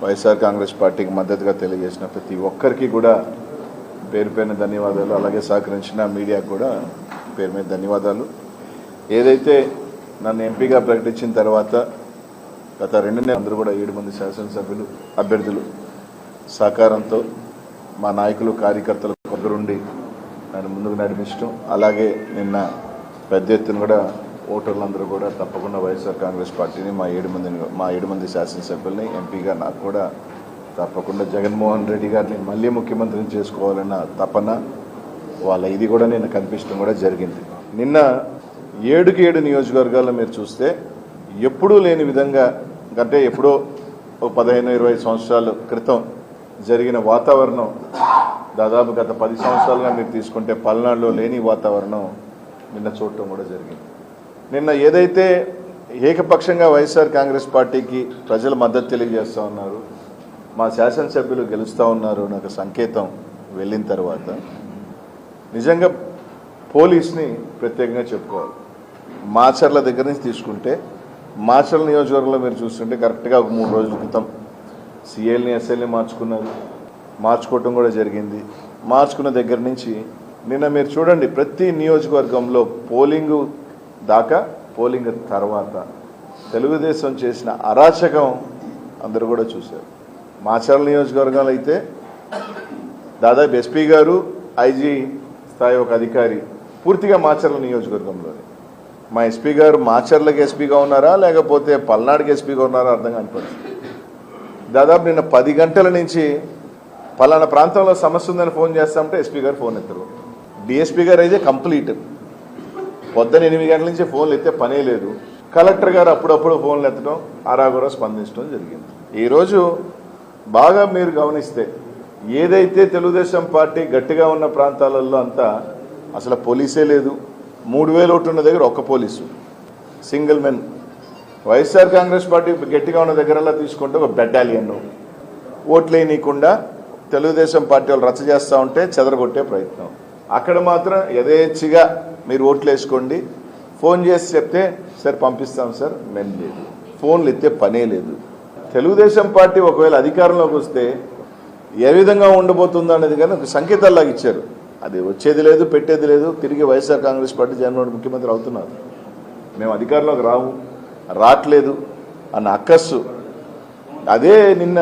వైఎస్ఆర్ కాంగ్రెస్ పార్టీకి మద్దతుగా తెలియజేసిన ప్రతి ఒక్కరికి కూడా పేరు పేరున ధన్యవాదాలు. అలాగే సహకరించిన మీడియాకు కూడా పేరు మీద ధన్యవాదాలు. ఏదైతే నన్ను ఎంపీగా ప్రకటించిన తర్వాత గత 2 నెలలు అందరూ కూడా 7 మంది శాసనసభ్యులు అభ్యర్థులు సహకారంతో మా నాయకులు కార్యకర్తలు ఒకరుండి నన్ను ముందుకు నడిపించడం, అలాగే నిన్న పెద్ద ఎత్తున కూడా ఓటర్లందరూ కూడా తప్పకుండా వైఎస్ఆర్ కాంగ్రెస్ పార్టీని మా 7 మంది శాసనసభ్యుల్ని ఎంపీగా నాకు కూడా తప్పకుండా జగన్మోహన్ రెడ్డి గారిని మళ్ళీ ముఖ్యమంత్రిని చేసుకోవాలన్న తపన వాళ్ళ ఇది కూడా నేను కనిపించడం కూడా జరిగింది. నిన్న 7కి 7 నియోజకవర్గాల్లో మీరు చూస్తే ఎప్పుడూ లేని విధంగా, అంటే ఎప్పుడో 15-20 సంవత్సరాల క్రితం జరిగిన వాతావరణం దాదాపు గత 10 సంవత్సరాలుగా మీరు తీసుకుంటే పల్నాడులో లేని వాతావరణం నిన్న చూడటం కూడా జరిగింది. నిన్న ఏదైతే ఏకపక్షంగా వైఎస్ఆర్ కాంగ్రెస్ పార్టీకి ప్రజలు మద్దతు తెలియజేస్తూ ఉన్నారు, మా శాసనసభ్యులు గెలుస్తూ ఉన్నారు నాకు సంకేతం వెళ్ళిన తర్వాత నిజంగా పోలీస్ని ప్రత్యేకంగా చెప్పుకోవాలి. మాచర్ల దగ్గర నుంచి తీసుకుంటే మాచర్ల నియోజకవర్గంలో మీరు చూస్తుంటే కరెక్ట్గా ఒక 3 రోజుల క్రితం సిఐల్ని ఎస్ఐల్ని మార్చుకోవటం కూడా జరిగింది. మార్చుకున్న దగ్గర నుంచి నిన్న మీరు చూడండి ప్రతి నియోజకవర్గంలో పోలింగ్ దాకా పోలింగ్ తర్వాత తెలుగుదేశం చేసిన అరాచకం అందరూ కూడా చూశారు. మాచర్ల నియోజకవర్గంలో అయితే దాదాపు ఎస్పీ గారు ఐజీ స్థాయి ఒక అధికారి పూర్తిగా మాచర్ల నియోజకవర్గంలోనే. మా ఎస్పీ గారు మాచర్లకి ఎస్పీగా ఉన్నారా లేకపోతే పల్నాడుకి ఎస్పీగా ఉన్నారా అర్థం కాని పరిస్థితి. దాదాపు నిన్న 10 గంటల నుంచి పలానా ప్రాంతంలో సమస్య ఉందని ఫోన్ చేస్తామంటే ఎస్పీ గారు ఫోన్ ఎత్తరు. డిఎస్పీ గారు అయితే కంప్లీట్ పొద్దున 8 గంటల నుంచి ఫోన్లు ఎత్తే పనే లేదు. కలెక్టర్ గారు అప్పుడప్పుడు ఫోన్లు ఎత్తడం ఆరాగోరా స్పందించడం జరిగింది. ఈరోజు బాగా మీరు గమనిస్తే ఏదైతే తెలుగుదేశం పార్టీ గట్టిగా ఉన్న ప్రాంతాలలో అంతా అసలు పోలీసే లేదు. 3000 ఓట్లు ఉన్న దగ్గర ఒక్క police single men. YSR Congress party గట్టిగా ఉన్న దగ్గరలా తీసుకుంటే ఒక బెటాలియన్ ఓట్లు వేయనీయకుండా తెలుగుదేశం పార్టీ వాళ్ళు రచ్చ చేస్తూ ఉంటే చెదరగొట్టే ప్రయత్నం. అక్కడ మాత్రం యథేచ్ఛగా మీరు ఓట్లు వేసుకోండి, ఫోన్ చేసి చెప్తే సార్ పంపిస్తాం సార్, మేము లేదు, ఫోన్లు ఎత్తే పనే లేదు. తెలుగుదేశం పార్టీ ఒకవేళ అధికారంలోకి వస్తే ఏ విధంగా ఉండబోతుందో అనేది కానీ ఒక సంకేతాల్లాగా ఇచ్చారు. అది వచ్చేది లేదు, పెట్టేది లేదు. తిరిగి వైఎస్ఆర్ కాంగ్రెస్ పార్టీ జగన్మోహన్ ముఖ్యమంత్రి అవుతున్నారు. మేము అధికారంలోకి రావట్లేదు అన్న అక్కస్సు. అదే నిన్న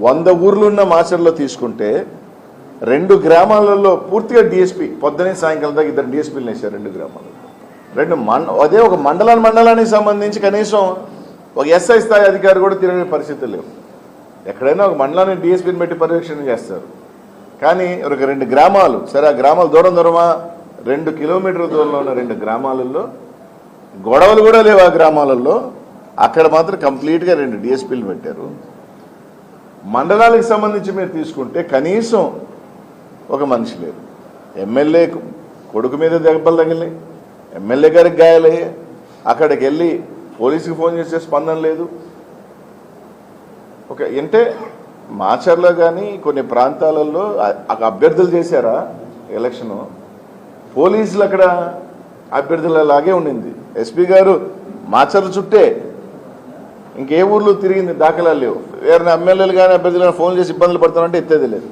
100 ఊర్లున్న మాచర్లో తీసుకుంటే 2 గ్రామాలలో పూర్తిగా డిఎస్పీ పొద్దునే సాయంకాలం దాకా 2 డిఎస్పీలు వేశారు 2 గ్రామాలలో. అదే ఒక మండలానికి సంబంధించి కనీసం ఒక ఎస్ఐ స్థాయి అధికారి కూడా తిరిగే పరిస్థితులు లేవు. ఎక్కడైనా ఒక మండలాన్ని డిఎస్పీని పెట్టి పర్యవేక్షణ చేస్తారు. కానీ ఒక 2 గ్రామాలు, సరే ఆ గ్రామాలు దూరమా 2 కిలోమీటర్ల దూరంలో ఉన్న 2 గ్రామాలలో గొడవలు కూడా లేవు. ఆ గ్రామాలలో అక్కడ మాత్రం కంప్లీట్గా 2 డిఎస్పీలు పెట్టారు. మండలాలకు సంబంధించి మీరు తీసుకుంటే కనీసం ఒక మనిషి లేదు. ఎమ్మెల్యే కొడుకు మీద దెబ్బలు తగిలినాయి, ఎమ్మెల్యే గారికి గాయాలయ్యాయి. అక్కడికి వెళ్ళి పోలీసుకి ఫోన్ చేసే స్పందన లేదు. అంటే మాచర్లో కానీ కొన్ని ప్రాంతాలలో అభ్యర్థులు చేశారా ఎలక్షను, పోలీసులు అక్కడ అభ్యర్థులలాగే ఉండింది. ఎస్పీ గారు మాచర్ల చుట్టే ఇంకే ఊర్లు తిరిగింది, దాఖలాలు లేవు. వేరే ఎమ్మెల్యేలు కానీ అభ్యర్థులు కానీ ఫోన్ చేసి ఇబ్బందులు పడుతున్నారంటే ఎత్తేది లేదు.